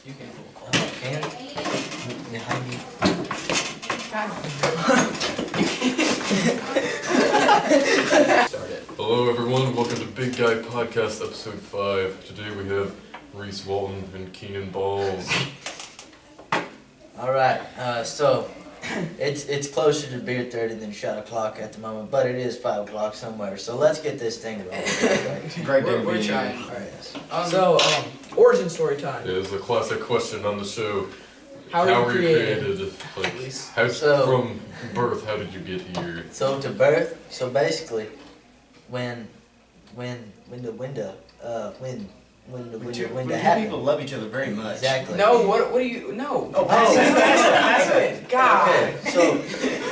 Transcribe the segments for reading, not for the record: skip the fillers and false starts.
You can pull. Oh, can? Behind me. Start it. Hello everyone, welcome to Big Guy Podcast episode 5. Today we have Reece, Walton, and Kenyon Balls. Alright, so it's closer to beer 30 than shot o'clock at the moment, but it is 5 o'clock somewhere, so let's get this thing rolling. Great day We're to be trying. here. So, origin story time. It is a classic question on the show. How were you created? Like, Reece? from birth, how did you get here? So to birth, so basically, when the window Two happened. people love each other very much. Exactly. No, what do you, no. Oh, pass it. God. Okay, so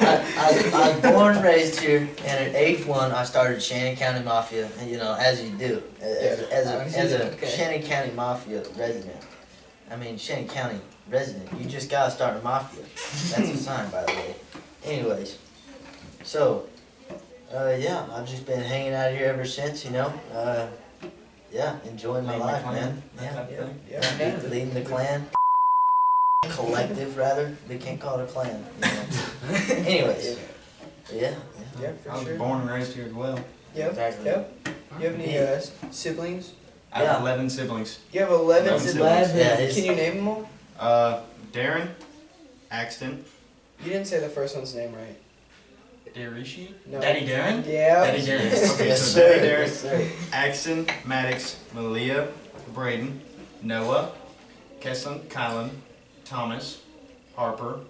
I was born and raised here, and at age 1 I started Shannon County Mafia, and you know, as you do, as a Shannon County Mafia resident. I mean, Shannon County resident, you just gotta start a mafia. That's a sign, by the way. Anyways, so, yeah, I've just been hanging out here ever since, you know. Yeah, enjoying my Leading the life, clan, man. that type of thing? Yeah, leading the clan. Collective, rather. They can't call it a clan. You know. Anyways, yeah. Yeah, I for was sure. born and raised here as well. Yep, Exactly. yep. You have any siblings? I have Yeah. 11 siblings. You have 11 11 siblings? siblings. Yeah, Can you name them all? Darren, Axton, You didn't say the first one's name right. Darishi, No. Daddy Darren, Yeah. Daddy Darren. Okay, Yes, so sir. Daddy Darren, Yes, sir. Axton, Maddox, Malia, Braden, Noah, Kesslin, Kylan, Thomas, Harper,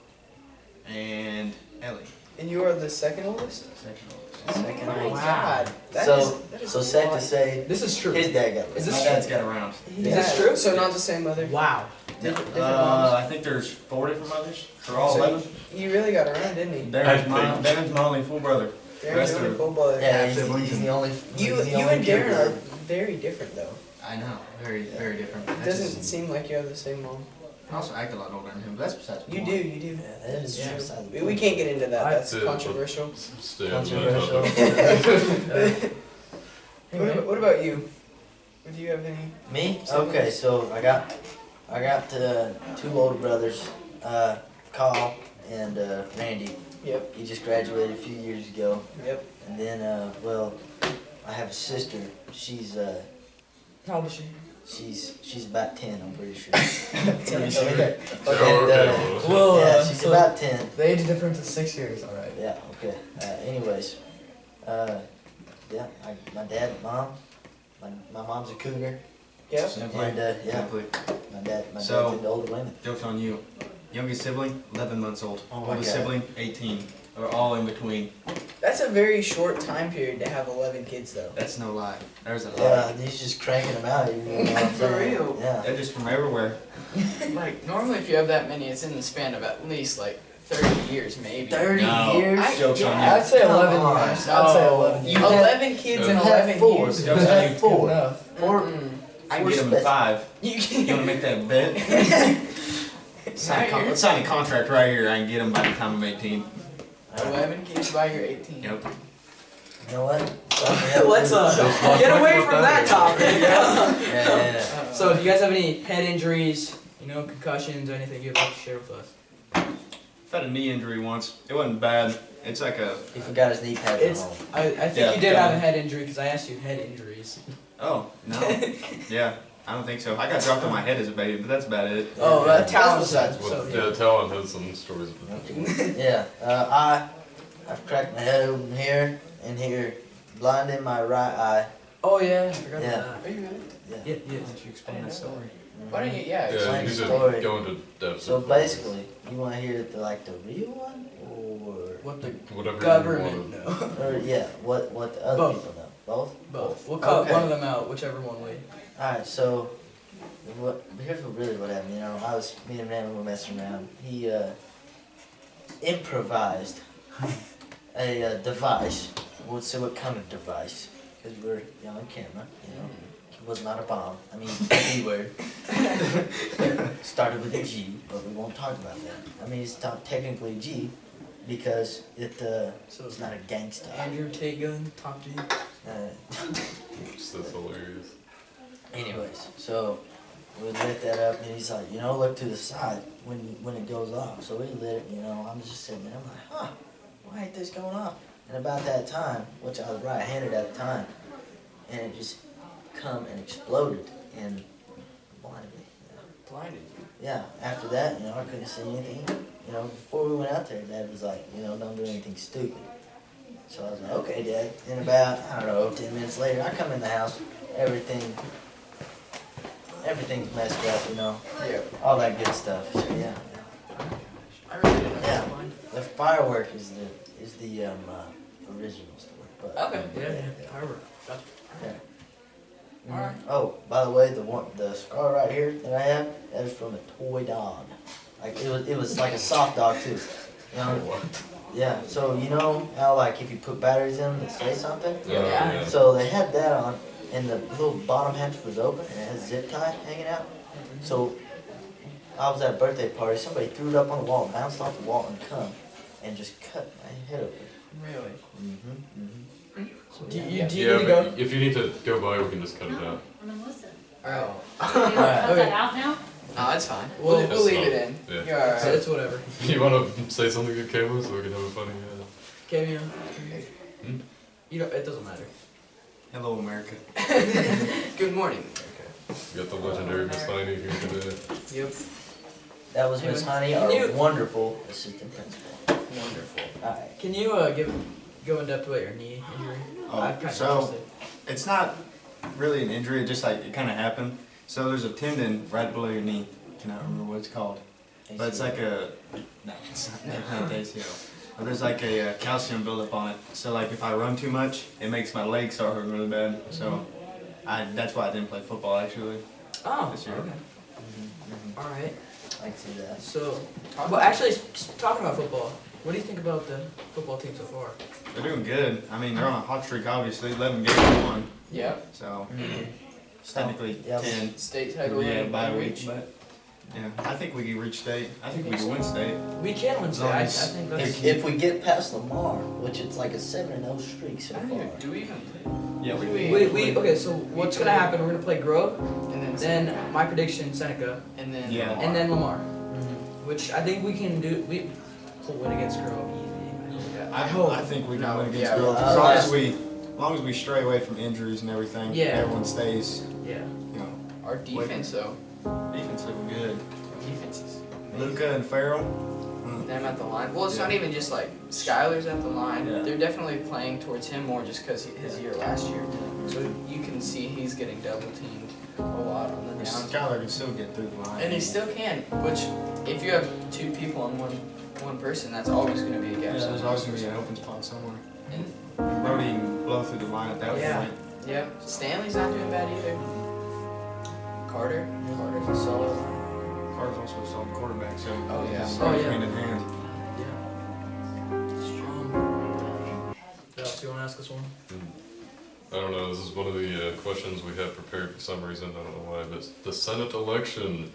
and Ellie. And you are the second oldest? Second oldest. Second Oh my oldest. God. That is So a safe lot. to say, This is true. his dad got Is My this dad's got around. Is this true? So not the same mother? Wow. Different moms? I think there's 4 different mothers. For all 11. He really got around, didn't he? Darren's my only full brother. Darren's Rest the only are- full brother. Yeah, siblings. he's the only. You he's the you only and kid Darren are brother. very different though. I know, very different. It doesn't seem like you have the same mom. I also act a lot older than him, but that's besides the You point. do, you do. Yeah, that is Yeah. beside the We point. can't get into that. That's Yeah, controversial. Stay on that Controversial. topic. What about you? Do you have any? Me? Siblings? Okay, so I got 2 older brothers, Carl and Randy. Yep. He just graduated a few years ago, Yep. and then well, I have a sister. She's How old is she? she's about 10, I'm pretty sure. Pretty sure. Okay. Okay. Well, Yeah, she's so about 10. the age difference is 6 years, alright. Yeah. Okay. Anyways, yeah, my dad, mom, my mom's a cougar, Yep. Simply. and yeah, Simply. my dad's So- into older women. Joke's on you. Youngest sibling, 11 months old. Oh my Oldest God. sibling, 18. We're all in between. That's a very short time period to have 11 kids though. That's no lie. There's a lot. Yeah, he's just cranking them out. You know what I'm For saying? real? Yeah. They're just from everywhere. Like, normally if you have that many, it's in the span of at least, like, 30 years, maybe. 30 No. years? Joke's on I'd you. say Come 11 on. years. I'd say 11 You years. had- 11 kids in you had 11 4. years? You Joke's on had you. 4. Enough. Four. Mm-mm. I can We're get them in spec- 5. You You can. want to make that bet? Let's sign a contract right here. I can get them by the time I'm 18. 11 kids by your 18. Yep. You know what? Let's get away from that topic. Yeah. So, do you guys have any head injuries, concussions, or anything you'd like to share with us? I've had a knee injury once. It wasn't bad. It's like a... He forgot his knee pads at home. I think Yeah, you did yeah. have a head injury because I asked you head injuries. Oh, no. Yeah, I don't think so. I got dropped on my head as a baby, but that's about it. Oh, Yeah. Talon's That's side. Well, So, yeah, Talon has some stories about that. Yeah. I've cracked my head open here and here, blind in my right eye. Oh yeah, I forgot Yeah. about that. Are you really? Yeah. Yeah, yeah. Why don't you explain that story? Why don't you, yeah, Yeah, Explain you the should story. go into depth. So basically, you want to hear the real one, What the Whatever government you want. know. or yeah, what the other Both. people know? Both. Both. We'll cut Okay. one of them out, whichever one we. All right, so here's what happened. You know, me and Randall were messing around. He improvised a device. We'll say what kind of device, because we're on camera. You know, it was not a bomb. I mean, B word. Started with a G, but we won't talk about that. I mean, it's not technically G because it's not a gangsta. Andrew Tate gun, top G. That's hilarious. Anyways, so we lit that up, and he's like, look to the side when it goes off. So we lit it, I'm just sitting there, I'm like, huh, why ain't this going off? And about that time, which I was right-handed at the time, and it just come and exploded and blinded me. Blinded you. Yeah, after that, I couldn't see anything. Before we went out there, Dad was like, don't do anything stupid. So I was like, okay, Dad. And about, 10 minutes later, I come in the house, everything's messed up, Yeah. all that good stuff. So yeah. I really didn't know Yeah. that blind. The firework is the original story. But, Okay. Yeah. Firework. Gotcha. Yeah. Alright. Oh, by the way, the scar right here that I have, that is from a toy dog. Like it was like a soft dog too. Yeah. So how if you put batteries in them, they say something. Yeah. So they had that on, and the little bottom hatch was open, and it had a zip tie hanging out. So I was at a birthday party. Somebody threw it up on the wall, bounced off the wall, and come, and just cut my head open. Really? Do you need to Yeah, go? but if you need to go by, we can just cut it out. Oh. Is that out now? No, it's fine. Well, We'll leave it in. Yeah. You're alright. So it's whatever. You want to say something to camera so we can have a funny... Kenyon. Hmm? It doesn't matter. Hello, America. Good morning. We got the legendary Miss Heine here today. Yep. That was Miss Honey, Can our you- wonderful assistant principal. Wonderful. All right. Can you go in depth about your knee injury? Oh, I'm kind of so interested. it's not really an injury. It just it kind of happened. So there's a tendon right below your knee. Cannot remember what it's called. But it's like no, it's not ACL. But there's like a calcium buildup on it. So if I run too much, it makes my legs start hurting really bad. So that's why I didn't play football actually. Oh, this year. okay. Mhm. All right. I can see that. So, well, actually, talking about football, what do you think about the football team so far? They're doing good. I mean, they're on a hot streak obviously. 11 games to 1. Yep. So Mhm. technically Yeah. 10. State title. Yeah, in bye week. reach. But yeah, I think we can reach state. I think we can win state. We can win state. I Nice. think that's. If we get past Lamar, which it's like a 7-0 streak so I don't far. even, do we even play? Yeah, Okay, so what's gonna happen? We're gonna play Grove, And then my prediction Seneca, and then Yeah. Lamar. and then Lamar, Mhm. which I think we can do. We will win against Grove easy. I think we can No, win against yeah, Girls well, as long as we stray away from injuries and everything. Yeah. Everyone stays. Yeah. Our defense though. Defense looking good. Defense is Luca and Farrell. them at the line. Well, it's not Yeah. even just Skylar's at the line. Yeah. They're definitely playing towards him more just because his year last year. So you can see he's getting double teamed a lot on the down. Skylar can still get through the line. And he still can, which if you have two people on one person, that's always going to be a Yeah, gap. there's always gonna be an open spot somewhere. And Brody can blow through the line at that Yeah. point. yeah, Stanley's not doing bad either. Carter's a solid line. Carter's also a solid quarterback, so Oh, yeah. it's Oh, yeah. hand in hand. What else you want to ask us one? I don't know, this is one of the questions we have prepared for some reason, I don't know why, but the Senate election.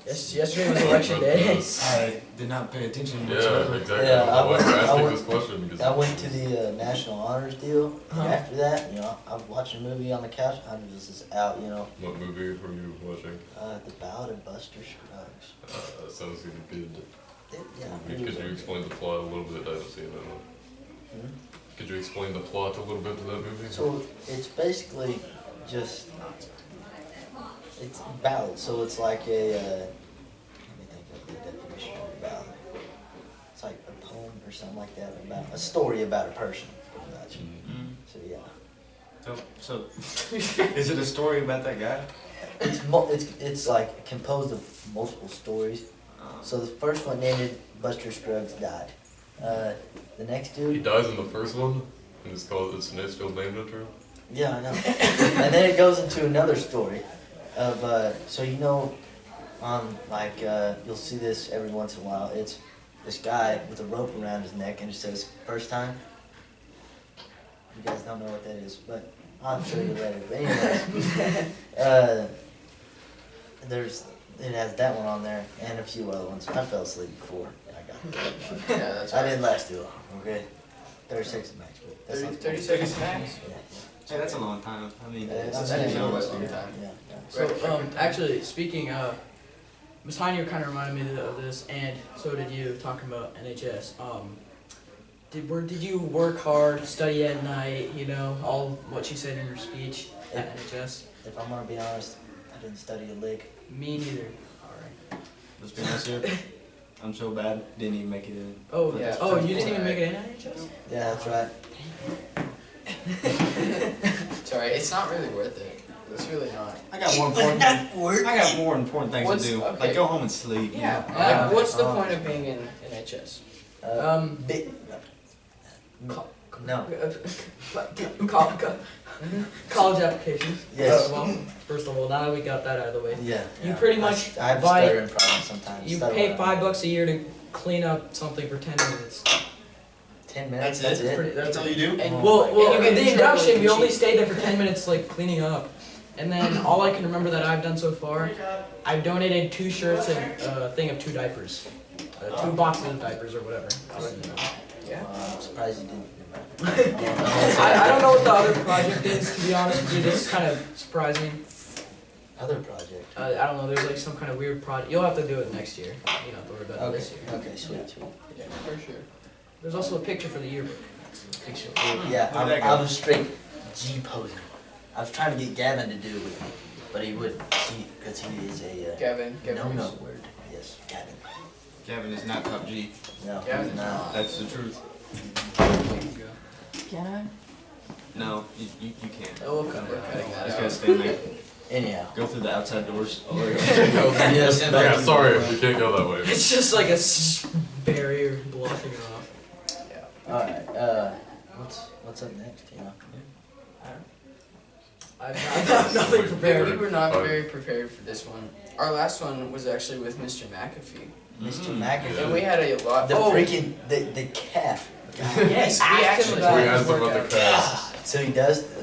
Yes, yesterday was election day. I did not pay attention Yeah, whatsoever. exactly. Yeah, I don't know why I we're asking went- this question because. I went to the National Honors deal, and Uh-huh. after that, I was watching a movie on the couch. I was just out, What movie were you watching? The Ballad of Buster Scruggs. That sounds really good. Yeah. Could you explain the plot a little bit? I haven't seen that one. Hmm? Could you explain the plot a little bit to that movie? So it's basically just it's ballad. So it's like a let me think of the definition of a ballad. It's like a poem or something like that about a story about a person. Pretty much. Mm. So yeah, So, is it a story about that guy? it's like composed of multiple stories. So the first one ended, Buster Scruggs died. The next He dude, dies in the first one, and it's still named after him. yeah, I know. And then it goes into another story of so you'll see this every once in a while. It's this guy with a rope around his neck and it says first time. You guys don't know what that is, but I'll show you later. But anyways, it has that one on there and a few other ones. I fell asleep before I got Yeah, that's I right. didn't last too long, okay? 36 max, but that's not 30 seconds max. Yeah. Hey, that's a long time. I mean, Yeah, it's that's a you know, long it's- time. Yeah. So, actually, speaking of, Ms. Heinier kind of reminded me of this, and so did you, talking about NHS. Did you work hard, study at night, you know, all what she said in her speech at NHS? If I'm gonna be honest, I didn't study a lick. Me neither. Alright. Let's be honest here. I'm so bad, didn't even make it in. Oh, Yeah. oh, you didn't even make it in NHS? Yeah, that's right. It's alright. It's not really worth it. It's really not. I got more important. I got more important things What's- to do. okay. Like go home and sleep. Yeah. You know? Yeah. Like, what's the point of being in NHS? Bi- Co- no. College applications. Yes. First of all, now that we got that out of the way. Yeah. You yeah. pretty much I have a buy- stuttering problem sometimes. You Stutter pay when $5 a year to clean up something for 10 minutes. 10 minutes. That's it? Pretty, That's all you do? And Well, and you get the in trouble induction, if we you only cheat. stayed there for 10 minutes, like, cleaning up. And then all I can remember that I've done so far, I've donated 2 shirts and a thing of 2 diapers. 2 boxes of diapers or whatever. Yeah. I'm surprised you didn't. I don't know what the other project is, to be honest with you. This is kind of surprising. Other project. I don't know, there's like some kind of weird project. You'll have to do it next year. You don't have to worry about it Okay. this year. Okay. Sweet. Yeah, for sure. There's also a picture for the yearbook. Picture. Yeah. Where'd that I go? was straight G posing. I was trying to get Gavin to do it with me, but he wouldn't. Because he is a Gavin. no word. Yes, Gavin. Gavin is not top G. No, Gavin's he's not. That's the truth. Can I? No, you can't. Oh, we'll cut We're it cutting out. that Just out. gotta stand there. Anyhow. Go through the outside doors. Yes. Yeah, sorry if you can't go that way. It's just like a barrier blocking it off. Yeah. All right. What's up next? You know. I've got nothing prepared. We were not very prepared for this one. Our last one was actually with Mr. McAfee. Mr. McAfee. And we had a lot. The freaking the calf. Yes, We ask actually him We about had asked his him about workout. the calves. So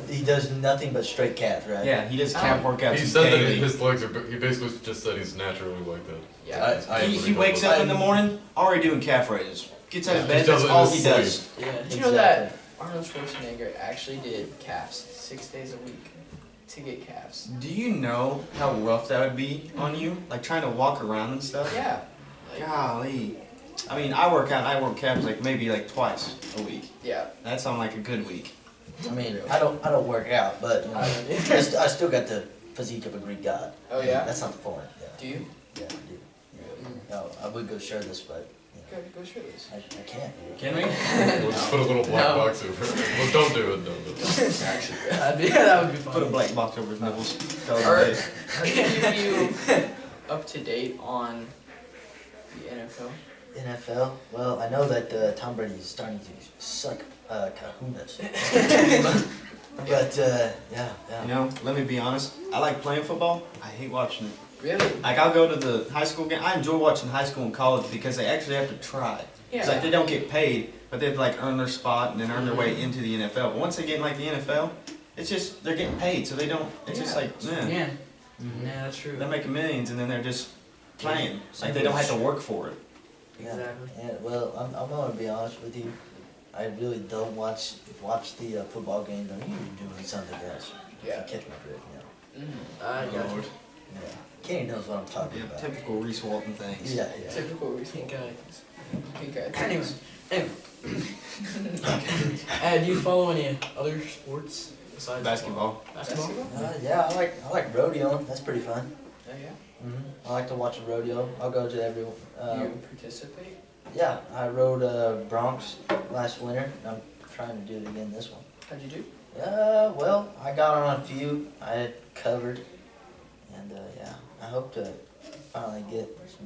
he does nothing but straight calf, right? Yeah, he does calf workouts He said that daily. his legs are. He basically just said he's naturally like that. Yeah. I He agree wakes with up in the morning already doing calf raises. Gets out of He bed, does that's it in all his he does. sleep. Yeah. Did you know that Arnold Schwarzenegger actually did calves 6 days a week to get calves? Do you know how rough that would be on you? Like trying to walk around and stuff? Yeah. Golly. I mean, I work calves like maybe like twice a week. Yeah. That's on like a good week. I mean, I don't work out, but you know, I still got the physique of a Greek god. Oh yeah. That's not the point. Yeah. Do you? Yeah, I do. No, I would go shirtless, but you know, Go shirtless. I can't. Can we? We'll just put a little black No. box over it. Well, don't do it. Don't do it. Actually, That would be Put a fun. black box over his nipples. Tell him Alright. hey. Are you up to date on the NFL? NFL. Well, I know that Tom Brady is starting to suck kahunas. But yeah. You know, let me be honest. I like playing football. I hate watching it. Really? Like I'll go to the high school game. I enjoy watching high school and college because they actually have to try. It's like they don't get paid, but they have to like earn their spot and then earn their way into the NFL. But once they get in like the NFL, it's just they're getting paid, so they don't. It's just like man, Yeah. Yeah, that's true. they're making millions and then they're just playing. Like they don't have to work for it. Yeah. Exactly. Yeah, well, I'm gonna be honest with you. I really don't watch the football games. I'm usually doing something else. Yeah. Catch my drift, you know. I got you. Yeah. Kenny knows what I'm talking Yeah, about. typical Reece Walton things. Yeah, yeah. Typical Pink eye. Pink eye. Anyway. Do you follow any other sports besides Basketball. Basketball? Yeah, I like rodeo. That's pretty fun. Oh yeah. I like to watch a rodeo. I'll go to every. You participate? Yeah, I rode Bronx last winter. I'm trying to do it again this one. How'd you do? Well, I got on a few. I had covered, and yeah, I hope to finally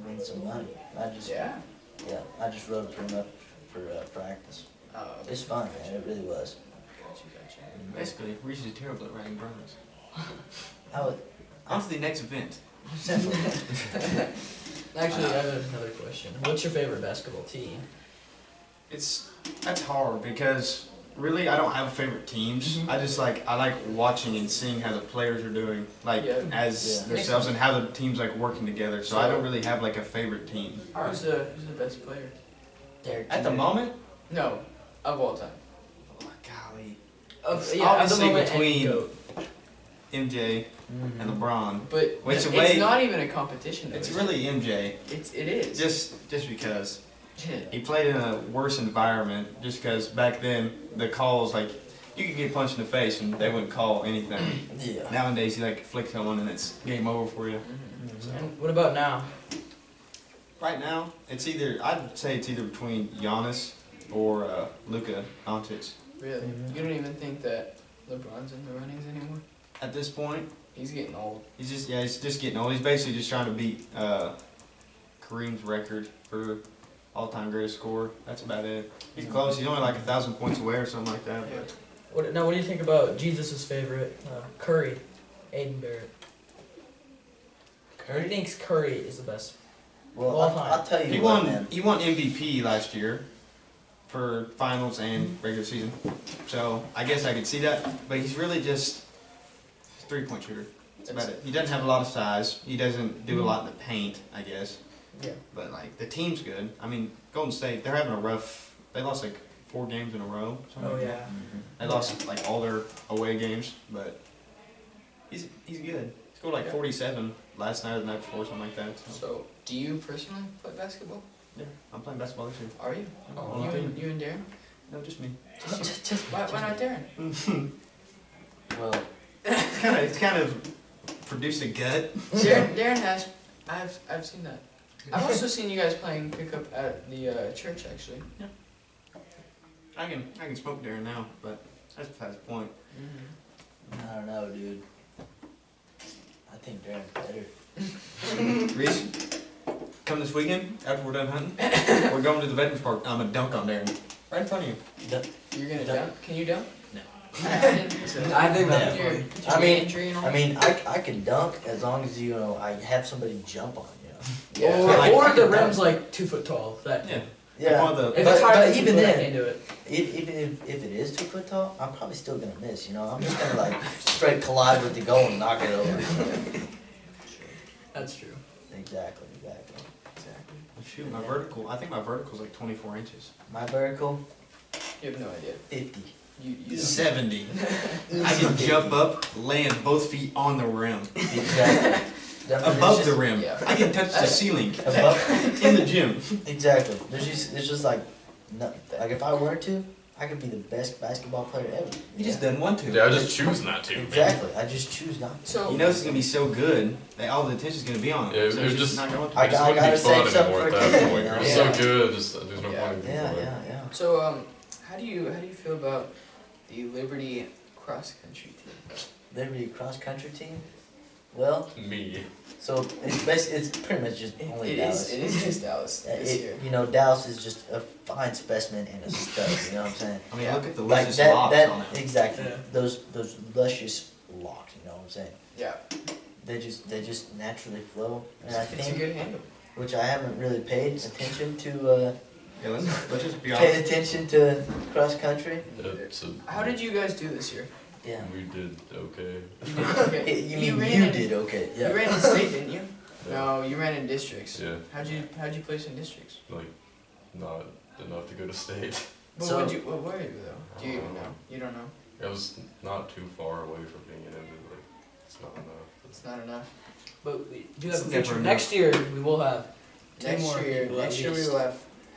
win some money. I just I just rode pretty much for practice. Oh, It's fun, man. It really was. gotcha. Basically, Reece is terrible at riding Bronx. How it On to the next event. simple. Actually, I have another question. What's your favorite basketball team? That's hard because really I don't have favorite teams. I just I like watching and seeing how the players are doing, as themselves and how the team's working together. So I don't really have a favorite team. Who's the best player? Derek At the Jeter. moment, No, of all time. oh, golly, At the obviously moment, between and GOAT. MJ and LeBron. But Which it's way- not even a competition. Though, It's is really MJ, it is. just because Yeah. he played in a worse environment. Just because back then the calls, like, you could get punched in the face and they wouldn't call anything. Yeah. Nowadays you like flick someone and it's game over for you. And what about now? Right now, I'd say it's either between Giannis or Luka Doncic. Really? Mhm. You don't even think that LeBron's in the runnings anymore? At this point, He's getting old. he's just getting old. He's basically just trying to beat Kareem's record for all-time greatest scorer. That's about it. He's close. He's only like 1,000 points away or something like that. But What do you think about Jesus' favorite, Curry, Aiden Barrett? Who thinks Curry is the best? Well, All time. I'll tell you he what, won. man. He won MVP last year for finals and regular season. So I guess I could see that. But he's really just a three-point shooter. That's about it. He doesn't have a lot of size. He doesn't do a lot in the paint, I guess. Yeah. But like the team's good. I mean, Golden State, they're having a rough. They lost like 4 games in a row. something Oh like that. yeah. They lost like all their away games, but he's good. He scored like 47 last night or the night before, something like that. So, So, do you personally play basketball? yeah, I'm playing basketball this year. Are you? Oh, You and Darren? No, just me. Why not Darren? Well, It's kind of produced a gut. Darren has. I've seen that. I've also seen you guys playing pickup at the church actually. I can smoke Darren now, but that's besides the point. I don't know, dude. I think Darren's better. Reece, come this weekend after we're done hunting. We're going to the Veterans Park. I'm gonna dunk on Darren right in front of you. You're gonna dunk? Can you dunk? No. I think that'd your, be your I mean- injury and all? I mean, I can dunk as long as I have somebody jump on you. Yeah. Or Like- the rim's like 2 foot tall. That Yeah. Yeah. One of the- if But- it's higher but than 2 even foot, I then- can't do it. Even if it is 2 foot tall, I'm probably still gonna miss. I'm just gonna like straight collide with the goal and knock it over. That's true. Exactly. Shoot, my vertical. I think my vertical's like 24 inches. My vertical, You have no idea. 50. You don't. 70. I can jump up, land both feet on the rim, Exactly. above the rim. Yeah. I can touch the ceiling Above. in the gym. Exactly. There's just like, like if I were to, I could be the best basketball player ever. He just doesn't want to. Yeah, I just choose not to. man. Exactly. I just choose not to. So He knows he's gonna be so good that all the attention's gonna be on him. Yeah, so it was he's just- not going to. I It just got- wouldn't be gotta save fun something anymore for at that Kenyon, point. you know? You're Yeah. so good, just there's no Yeah. point in Yeah. So how do you feel about the Liberty cross country team? Liberty cross country team. Well, Me. so it's pretty much just only It Dallas. is just Dallas this year. Dallas is just a fine specimen and a stud. You know what I'm saying? I mean, Yeah. look at the Like luscious locks on that it. exactly. Yeah. Those luscious locks. You know what I'm saying? Yeah, They just naturally flow, and I it's a think, good handle. which I haven't really paid attention to. Yeah, let's just be Paid honest. attention to cross country. Yeah, so How did you guys do this year? Yeah. we did okay. Okay. You mean ran you in- did okay? You Yeah. ran in state, didn't you? Yeah. No, you ran in districts. Yeah, How'd you place in districts? like not enough to go to state. But So- what were you though? Do you even know? You don't know. I was not too far away from being in it, but like it's not enough. It's not enough. But we do It's have a never future. enough. Next year we will have two Next more year, people at next year we least. will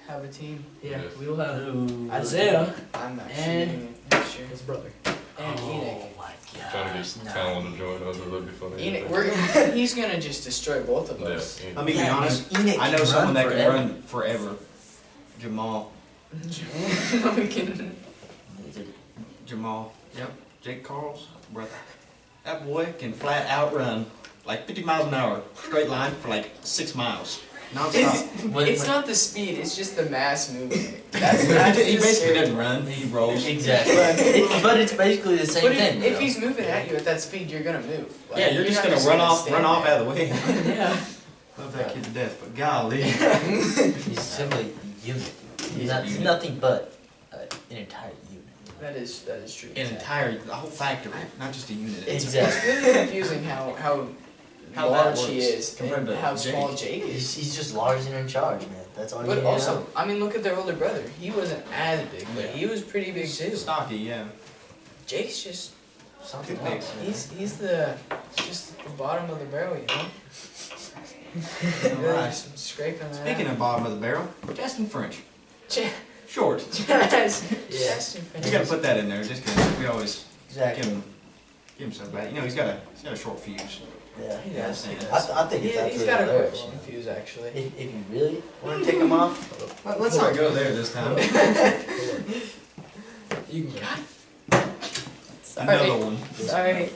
have a team. Yeah, Yes. we will have Ooh. Isaiah I'm actually And- doing it next year. his brother. And Enoch. Oh my Trying to gosh. get Talon to join us, that'd be funny. Enoch, he's gonna just destroy both of Yeah, us. Let me be Yeah, honest. Enoch I know can someone that run can forever. run forever. Jamal. We can. Jamal. Yep. Jake Carl's brother. That boy can flat out run like 50 miles an hour, straight line for like 6 miles. Non-stop. It's not the speed, it's just the mass moving. he That's basically scary. doesn't run, he rolls. Exactly. But it's basically the same But thing. if he's moving at you at that speed, you're gonna move. Like, Yeah, you're just not gonna run stand off there. out of the way. Yeah. Love that kid to death, but golly. He's simply a unit. He's a unit. Nothing but an entire unit. That is true. An entire, the whole factory, not just a unit. It's Exactly. really confusing how How that large he works is compared and to how Jake. small Jake is. He's just large and in charge, man. That's all you But need to also, know. I mean, look at their older brother. He wasn't as big, but he was pretty big too. Stocky, yeah. Jake's just Something Good else. he's just the bottom of the barrel, you know. All right. Just scraping that. Speaking of bottom of the barrel, Justin French. Ch- Short. Yes. Yeah. You gotta put that in there just because we always Exactly. give him so bad. You know, he's got a short fuse. Yeah. He does. He I- does. I think it's He's absolutely got a quick hilarious. long fuse, actually. If you really want to take them off, Let's not go there this time. You can go. Another one. Sorry.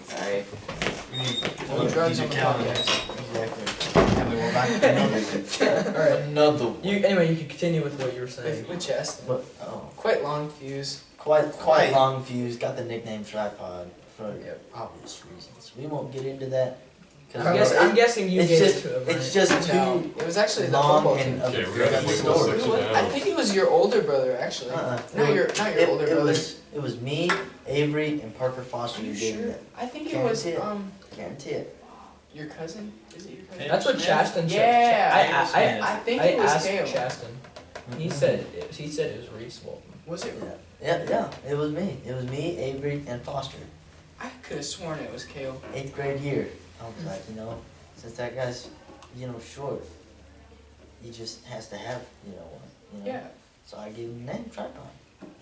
We need No drugs on the calendar. podcast. exactly. And we will back to another one. Alright. Another one. Anyway, you can continue with what you were saying. With chest. But oh, Quite long fuse. quite long fuse. Got the nickname tripod for Yep. obvious reasons. We won't get into that. 'Cause I'm guessing you it's gave just it to him, right? it's just No, too it was actually the long football and team. of Okay, a we're gonna good make story. this Who was- I think it was your older brother, actually. Not your older brother. It was me, Avery, and Parker Foster Are who you did sure? it. I think it was Guarantee it. Guarantee it. your cousin. Is it your cousin? That's what Chasten said. Yeah, I I think I it was asked Kale. Chasten. He said it was Reece Walton. Was it? Yeah. It was me. It was me, Avery, and Foster. I could have sworn it was Kale. 8th grade year. I was like, since that guy's, short, he just has to have, one. Yeah. So I gave him the name tripod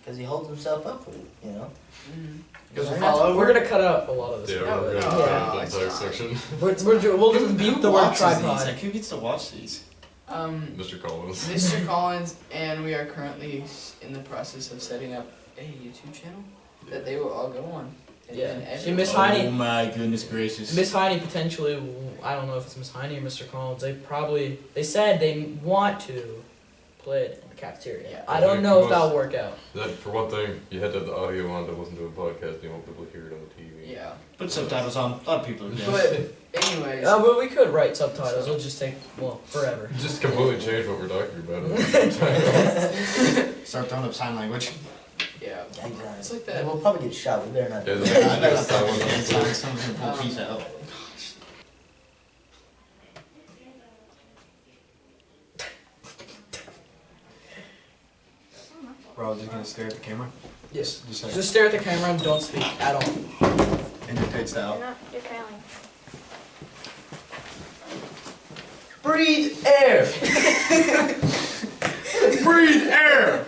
because he holds himself up with it. Mm-hmm. Goes Right. fall over. We're gonna cut out a lot of this. Yeah, No, we're no, gonna no, cut the it's entire fine. section. We'll just beat the word watches these? tripod. Like, who gets to watch these? Mr. Collins. Mr. Collins, and we are currently in the process of setting up a YouTube channel that they will all go on. And Yeah. then See, every- Miss Heine- Oh my goodness gracious. Miss Heine potentially, I don't know if it's Miss Heine or Mr. Collins, they said they want to play it in the cafeteria. Yeah. I don't know if that'll work out. That, for one thing, you had to have the audio on to listen to a podcast. You won't be able to hear it on the TV. Yeah. Put subtitles on. A lot of people are doing But anyways, But we could write subtitles, it'll just take, forever. Just completely change what we're talking about. At the same time. Start throwing up sign language. yeah. Exactly. It's like And that. we'll probably get shot. We better not. Yeah, do the that. next I better next start time with we'll hand do signs. Someone's gonna pull a piece out. We're all just gonna stare at the camera. Yes. Just like Just stare at the camera and don't speak at all. Indicate style. You're failing. Breathe air. Breathe air!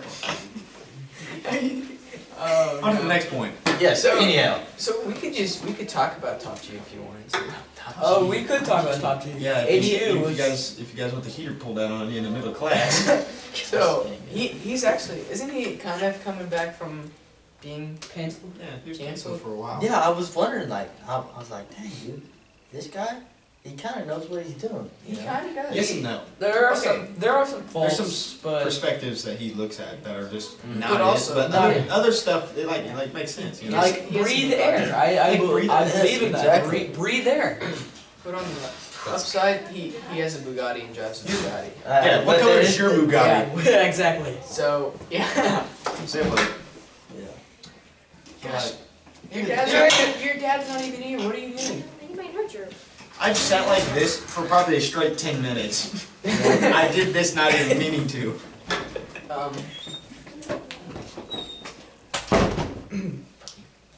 Oh, On to no. the next point. Yes. So- Anyhow. So we could talk about top G if you wanted to. Oh, we could talk about top 2. Yeah, ADU if was... you guys want the heater pulled down on you in the middle of class. So he's actually isn't he kind of coming back from being canceled? Yeah, he was Canceled. canceled for a while. Yeah, I was wondering, I was like, dang, dude, this guy, he kind of knows what he's doing. He You know? kind of does. Yes and no. There are Okay. some There's faults, some but perspectives that he looks at that are just Mm. not But it, also- but not other, it. other stuff it like makes sense. You know? like he has breathe some air. I breathe believe in that. exactly. Breathe air. But on the upside, he has a Bugatti and drives a Bugatti. Yeah, what but color there is your Bugatti? Yeah, exactly. So yeah. Simply. Yeah. Gosh. Your dad's not even here. What are you doing? You might hurt your. I've sat like this for probably a straight 10 minutes. I did this not even meaning to.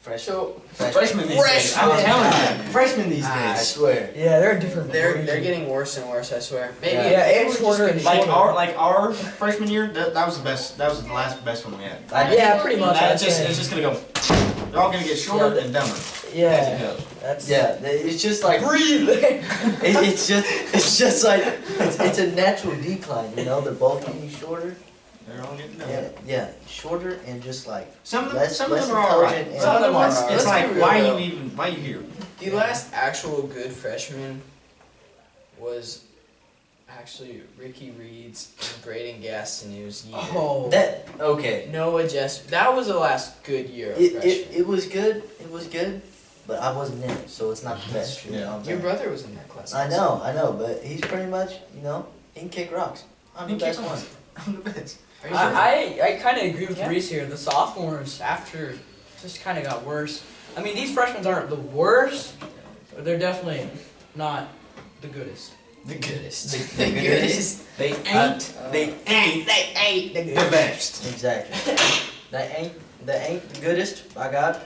Fresh. So Freshmen these days. I'm telling you. Freshmen these I days. swear. Yeah, they're different. they're getting worse and worse. I swear. Maybe Yeah. Yeah, maybe and we're shorter just and gonna- shorter. Our freshman year, that was the best. That was the last best one we had. Yeah, pretty much. It's I'd say. just gonna go. They're all gonna get shorter and dumber as it Yeah, goes. that's It's just like breathe. it's just like it's a natural decline. They're both getting shorter. They're all getting Yeah, dumber. yeah, shorter and just like Some of them, less some of less them are alright. intelligent. Some of them are It's alright. Let's like be real, why though. are you here? The last actual good freshman was actually Ricky Reed's and Braden Gastineau's year. Oh, That okay. Noah Jester. That was the last good year of freshman. It was good. It was good, but I wasn't in it, so it's not the best. You know what I'm Your saying? brother was in that class. I know, but he's pretty much, he can kick rocks. I'm the He can best kick one. rocks. I'm the best. Are you sure? I kind of agree with Yeah. Reece here. The sophomores after just kind of got worse. I mean, these freshmen aren't the worst, but they're definitely not the goodest. The goodest. The goodest. They ain't. They ain't the best. Exactly. That ain't the goodest, by God.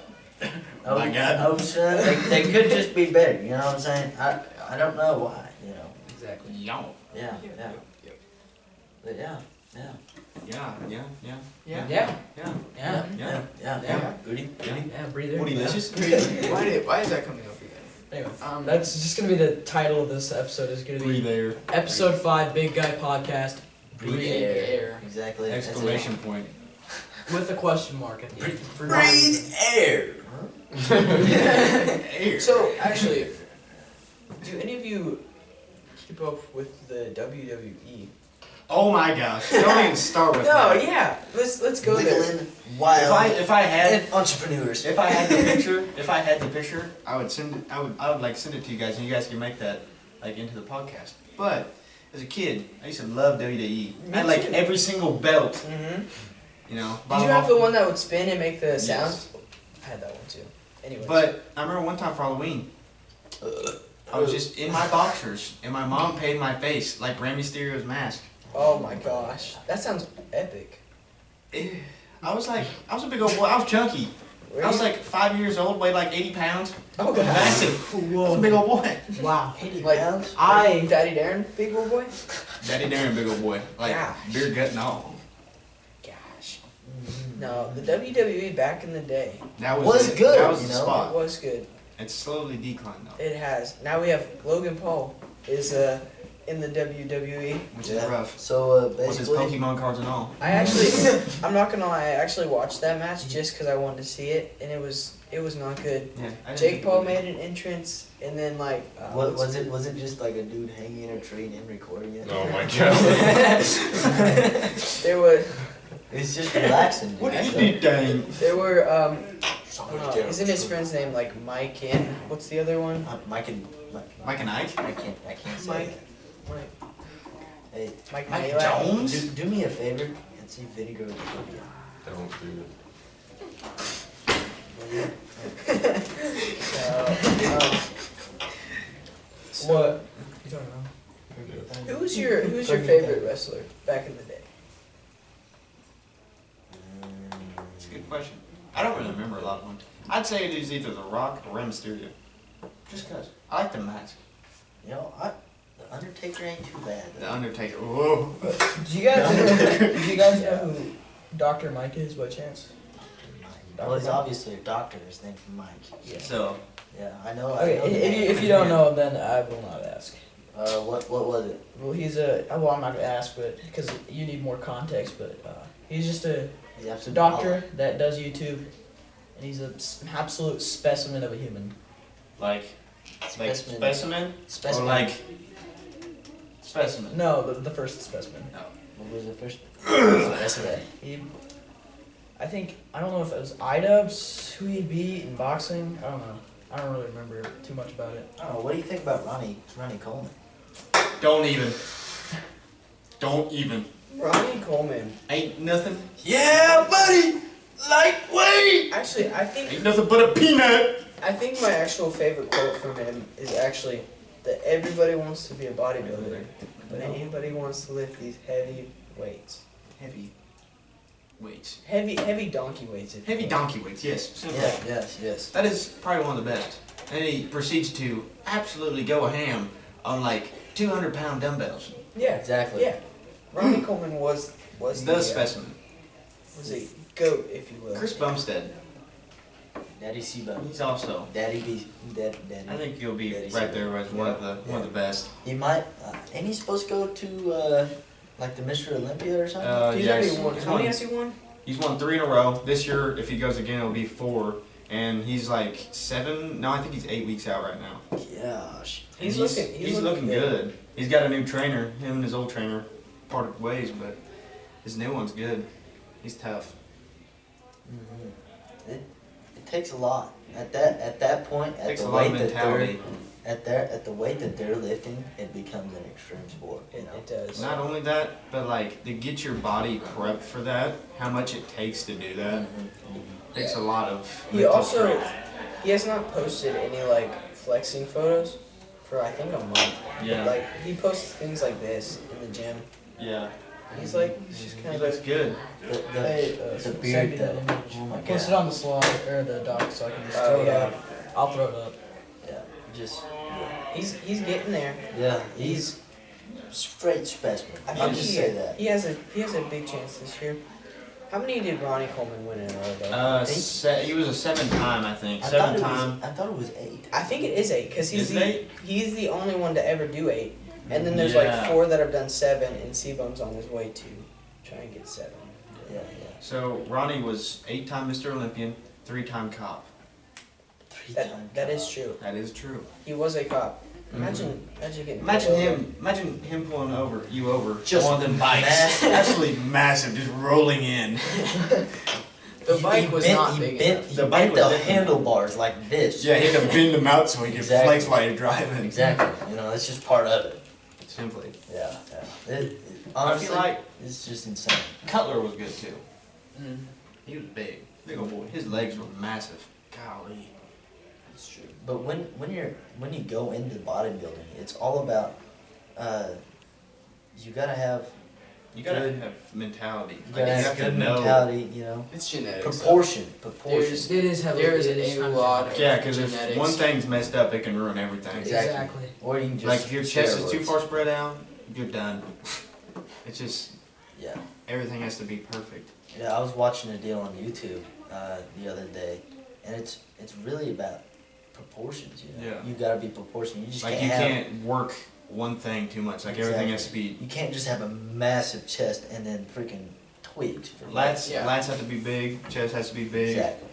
My God. Ocean. They could just be better. You know what I'm saying? I don't know why. You know. Exactly. Yeah. Yeah. But yeah. Yeah. Yeah. Yeah. Goody. Yeah, breathe in. What delicious? Why is that coming up again? Anyway, that's just gonna be the title of this episode. Is gonna Breathe be air. episode 5, Big Guy Podcast. Breathe air. Exactly. that's it. Exclamation point. With a question mark at the end. For Breathe air. Air. So actually, do any of you keep up with the WWE? Oh my gosh! Don't even start with No, that. yeah. Let's go there. Wiggling wild. If I had entrepreneurs. if I had the picture, I would send it. I would like send it to you guys, and you guys can make that like into the podcast. But as a kid, I used to love WWE. I had like every single belt. Mm-hmm. You know. Did you have the one that would spin and make the sound? Yes. I had that one too. Anyway. But I remember one time for Halloween, I was just in my boxers, and my mom painted my face like Rey Mysterio's mask. Oh my gosh, that sounds epic. I was a big old boy. I was chunky. I was like 5 years old, weighed like 80 pounds. Oh god. Massive. I was a big old boy. Wow. 80 Like, pounds. Daddy Darren, big old boy. Daddy Darren, big old boy. Like Gosh. beer gut and all. Gosh. No, the WWE back in the day, That Was it. good, That was you the know? it spot. was good. It's slowly declined though, It has. Now we have Logan Paul is in the WWE. which is rough. So With his basically, Pokemon cards and all. I actually, I'm not gonna lie, I actually watched that match just because I wanted to see it, and it was not good. Yeah. I didn't Jake think Paul it would made an entrance, and then like, what was it? Was it just like a dude hanging in a tree and him recording it? Oh my god. there was It's just relaxing. Dude. What did you do, dang? there were isn't his friend's name like Mike and what's the other one? Mike and Mike and Ike? I can't say Mike. it. Mike. Hey, Mike Mike Malak. Jones? do me a favor and see Vinegar with Phobia. Don't do What? You don't know. it. Who's your favorite wrestler back in the day? It's a good question. I don't really remember a lot of them. I'd say it is either The Rock or Rey Mysterio. Just cause. I like the mask. You know, the Undertaker ain't too bad. The Though. Undertaker. Whoa. Do you guys know who Dr. Mike is by chance? Well, he's obviously a doctor. His name's Mike. Yeah. So, Yeah, I know. Okay, I know the name. if you don't know him, then I will not ask. What was it? Well, he's a. Well, I'm not gonna ask, but because you need more context. But he's just a He's absolute doctor that does YouTube, and he's an absolute specimen of a human. like Specimen. specimen? Specimen. Or like specimen? No, the first specimen. What was the first? Specimen. I think I don't know if it was iDubbbz who he beat in boxing. I don't know. I don't really remember too much about it. Oh, what do you think about Ronnie Coleman? Don't even. Don't even. Ronnie Coleman. Ain't nothing. Yeah, buddy. Lightweight. Actually, I think Ain't nothing but a peanut. my actual favorite quote from him is actually that everybody wants to be a bodybuilder, but anybody wants to lift these heavy weights. Heavy weights. Heavy donkey weights. if you Heavy will. donkey weights, yes. Yeah, yes. That is probably one of the best. And he proceeds to absolutely go ham on like 200-pound dumbbells. Yeah, Exactly. yeah. Ronnie Coleman was The specimen. was a goat, if you will. Chris Bumstead. Daddy Seba. He's also. Daddy. I think he'll be Daddy right Seba. there as one of the best. He might. Ain't he supposed to go to like the Mr. Olympia or something? He's Yes. already won. How many has he won? He's won 3 in a row. This year, if he goes again, it'll be 4. And he's like 7. No, I think he's 8 weeks out right now. Gosh. And He's looking good. He's got a new trainer. Him and his old trainer parted ways, but his new one's good. He's tough. Mm-hmm. It takes a lot at that point. At Takes the a lot weight of that mentality. at the weight that they're lifting, it becomes an extreme sport. You know. It does. Not only that, but like to get your body prepped for that, how much it takes to do that, takes a lot of. He mental also strength. he has not posted any like flexing photos for I think a month. Yeah. Like he posts things like this in the gym. Yeah. He's just He kind of looks good. The beard Send me that though. image. Oh my I'll post it god. on the slide or the doc so I can just Oh, throw it yeah. up. I'll throw it up. Yeah. Just he's getting there. yeah. He's straight specimen. I I'll think just say that. he has a big chance this year. How many did Ronnie Coleman win in a row though? He was a 7-time, I think. I thought 7-time. I thought it was 8. I think it is 8 because Is it 8? he's the only one to ever do 8, and then there's Yeah. like 4 that have done 7, and C-Bum's on his way to try and get 7. Yeah. So Ronnie was 8-time Mr. Olympian, 3-time cop. 3 That times. that is true. That is true. He was a cop. Imagine getting Imagine him pulling you over. Just on them bikes. Absolutely massive, just rolling in. The bike was not He big bent, enough. he The bent bike was the different. handlebars like this. Yeah, he had to bend them out so he could Exactly. flex while you're driving. Exactly. You know, that's just part of it. Simply. Yeah. Honestly, I feel like it's just insane. Cutler was good too. Mm, He was big. Big old boy. His legs were massive. Golly. that's true. But when you go into bodybuilding, it's all about you gotta have You gotta have mentality. you Like, gotta you have have to good know. mentality. You know, It's genetics. proportion. There's- It is heavily. There's it is a kind lot of Yeah, because if genetics. one thing's messed up, it can ruin everything. Exactly. Exactly. Or you can just Like if your chest is too steroids. far spread out, you're done. It's just Yeah. everything has to be perfect. Yeah, I was watching a deal on YouTube the other day, and it's really about proportions. You know, Yeah. you gotta be proportional. You just Like can't you have. can't work one thing too much. Like everything has to be. You can't just have a massive chest and then freaking tweaks for Lats, Yeah. lats have to be big. Chest has to be big. Exactly.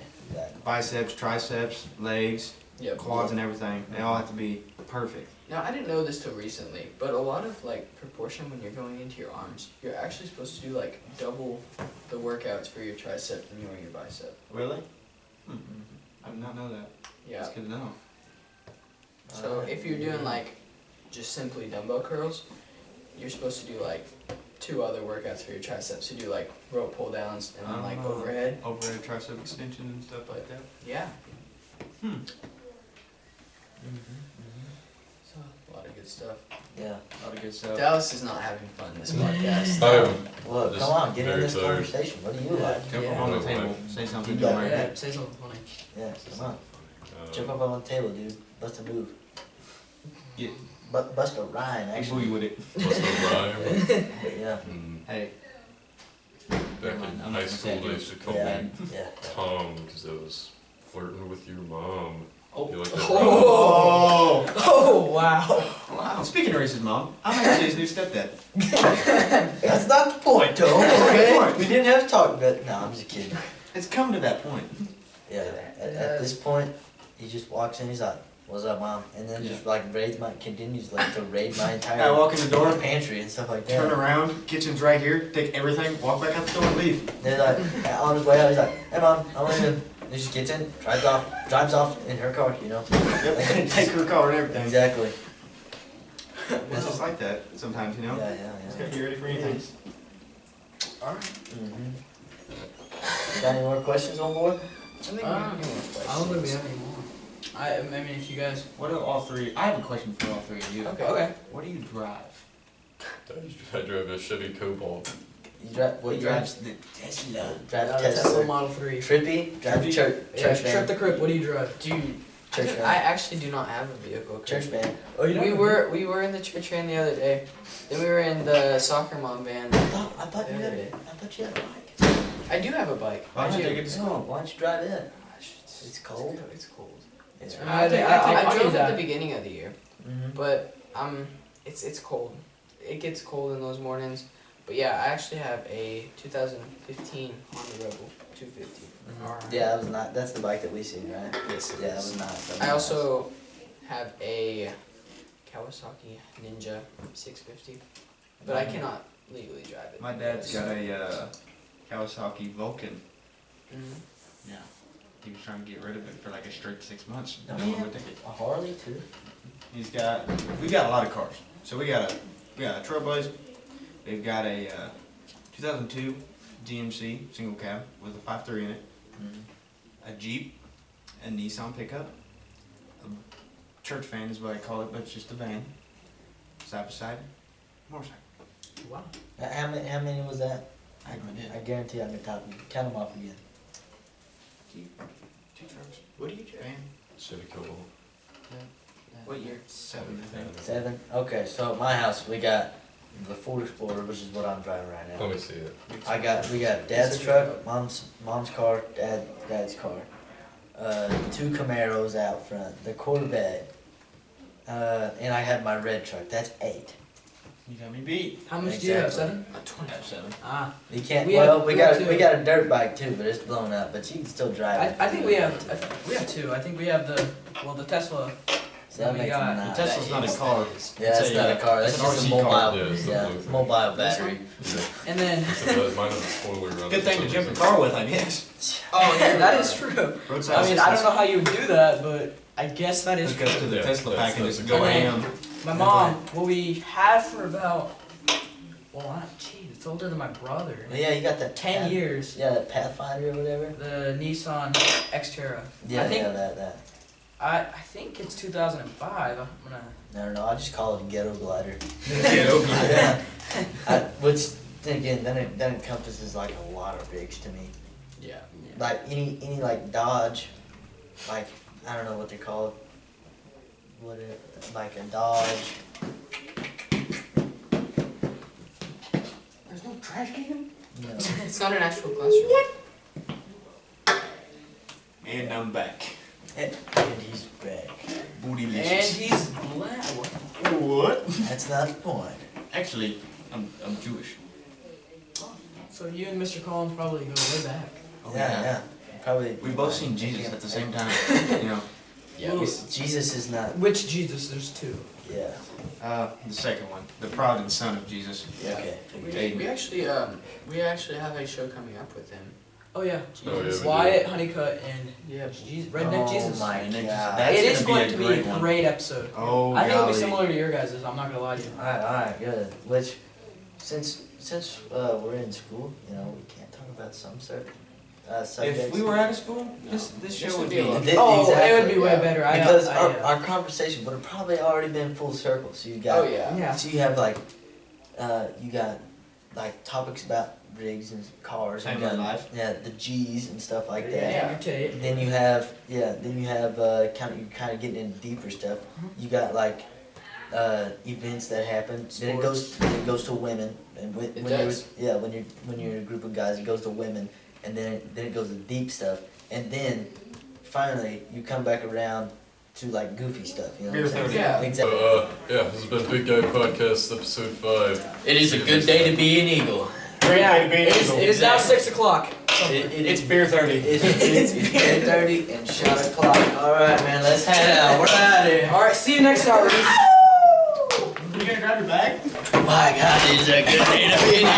Biceps, triceps, legs, Yeah, quads, and everything. They all have to be perfect. Now, I didn't know this till recently, but a lot of proportion when you're going into your arms, you're actually supposed to do double the workouts for your tricep than you are your bicep. Really? I did not know that. Yeah. That's good to know. So if you're doing just simply dumbbell curls, you're supposed to do 2 other workouts for your triceps. You do rope pull downs and then Oh. overhead. Overhead tricep extension and stuff like that. Yeah. Hmm. So a lot of good stuff. Yeah. A lot of good stuff. Dallas is not having fun this podcast. Well, Just come on, get in very this tired. conversation. What do you like? Jump Yeah. up on the Yeah. table. Say something You to got him. Yeah, say something funny. Yeah, come on. Uh, Jump up on the table, dude. Bust a move. Get Bust a rhyme, big actually. booty with it. What's the rhyme? But yeah. Hey. Back Never mind, in I'm not high gonna school, say they it. used to call Yeah. me Yeah. Tom because I was flirting with your mom. Oh. You like that? Oh. Oh wow. Wow. Speaking of Reese's mom, I'm actually his new stepdad. That's not the point, Tom. Okay? We didn't have to talk about it. No, I'm just kidding. It's come to that point. Yeah. At this point, he just walks in. He's like, "What's up, mom?" And then just continues to raid my entire I walk in the door, pantry and stuff like that. turn around, kitchen's right here, take everything, walk back out the door and leave. They're like, on his way out, he's like, "Hey, mom, I want in." He just gets in, drives off in her car, you know. Yep. Take her car and everything. Exactly. It's just like that sometimes, you know? Yeah. It's gotta be ready for anything. Got any more questions on board? I think we have any more questions. I don't think we have any more. I mean, if you guys. What do all three? I have a question for all three of you. Okay. What do you drive? I drive a Chevy Cobalt. You drive, what He you drive? drives the Tesla. Drive Tesla Tesla. Model 3. Trippy? Drive Trippy? church Trip van. the Crip, what do you drive? Dude, Church I van. actually do not have a vehicle. Church van. Oh, you We were in the church van the other day. Then we were in the soccer mom van. I thought you had a bike. I do have a bike. Why don't you I take do. it to No, school? why don't you drive in? It's cold. It's cold. It's I, I drove do at that. the beginning of the year, but it's cold. It gets cold in those mornings. But yeah, I actually have a 2015 Honda Rebel 250. Yeah, that's the bike that we seen, right? Yes. Yeah, that was nice. I also have a Kawasaki Ninja 650, but I cannot legally drive it. My dad's got a Kawasaki Vulcan. Mhm. Yeah. He was trying to get rid of it for like a straight 6 months. No, No he one had would take it. a Harley too. We got a lot of cars. So we got a Trailblazer. We've got a 2002 GMC single cab with a 5.3 in it. A Jeep, a Nissan pickup, a church van is what I call it, but it's just a van. Side by side, motorcycle. Wow. How many was that? I guarantee I'm gonna count them off again. 2 trucks. What do you drive? Chevy Cobalt. What year? 7, I think. 7? Okay, so at my house we got the Ford Explorer, which is what I'm driving right now. Let me see it. We got Dad's truck, mom's car, dad's car. 2 Camaros out front, the Corvette, and I have my red truck. That's 8. You got me beat. How much do you have? Exactly. 7? 27. Ah. You can't. We We have 2. got a dirt bike too, but it's blown up. But you can still drive it. I think we have 2. I think we have the Tesla. So that we makes got- it 9. Tesla's not a car. Yeah, that's not a car. That's It's an just a RC mobile. car. Yeah, it's Yeah, not it's mobile battery. And then Mine has a spoiler around Good it thing for to some jump in reason. the car with, I guess. oh yeah, that is true. Roadside I mean, I don't assistance. know how you would do that, but I guess that is Hook up to true. the Yeah, Tesla that's- pack and that's just a go good ham. My mom, what we had for about, geez, it's older than my brother. But yeah, you got that 10 years. Yeah, that Pathfinder or whatever. The Nissan Xterra. Yeah, I think that. I think it's 2005. I'm gonna. I don't know. I just call it a ghetto glider. Ghetto glider. Yeah. Which then again, that encompasses like a lot of rigs to me. Yeah. Like any like Dodge, like I don't know what they're called. Like a Dodge. There's no trash can? No. It's not an actual classroom. And I'm back. And he's back. Booty And licious. he's black. What? That's not the point. Actually, I'm Jewish. So you and Mr. Collins probably go way back. Oh, Yeah. Probably. We've both seen Jesus at the same time. You know. Yeah. Well, Jesus is not. Which Jesus? There's 2. Yeah. The second one, the prodigal son of Jesus. Okay. We actually have a show coming up with him. Oh yeah. Oh, yeah, we Wyatt, Honeycutt, and Yeah. Jesus, Redneck Oh Jesus. my Redneck God. That's It is gonna going be to a be a great one. great episode. Oh, I think it'll be golly. similar to your guys'. I'm not gonna lie to you. Alright, good. Which, since we're in school, you know, we can't talk about some certain subjects. If we were out of school, this This show would would be be. a lot. It would be way yeah. better. Because I our conversation would have probably already been full circle. So you got, Oh yeah. yeah. so you have like, you got like topics about rigs and cars and Family guns. life. Yeah, the G's and stuff like that. Yeah. Your tape. Then you have you're kind of getting into deeper stuff. You got like events that happen. Then it goes to women, and when does. when you're in a group of guys, it goes to women, and then it goes to deep stuff, and then finally you come back around to like goofy stuff. You know what I'm saying? Yeah. Exactly. So, yeah, this has been Big Guy Podcast, episode 5. It is a good day to be an eagle. It is now 6 o'clock. It's beer 30. It's 10:30 and shot o'clock. All right, man, let's head out. We're out of here. All right. See you next time, Reece. You gonna grab your bag? My God, it's a good day to be an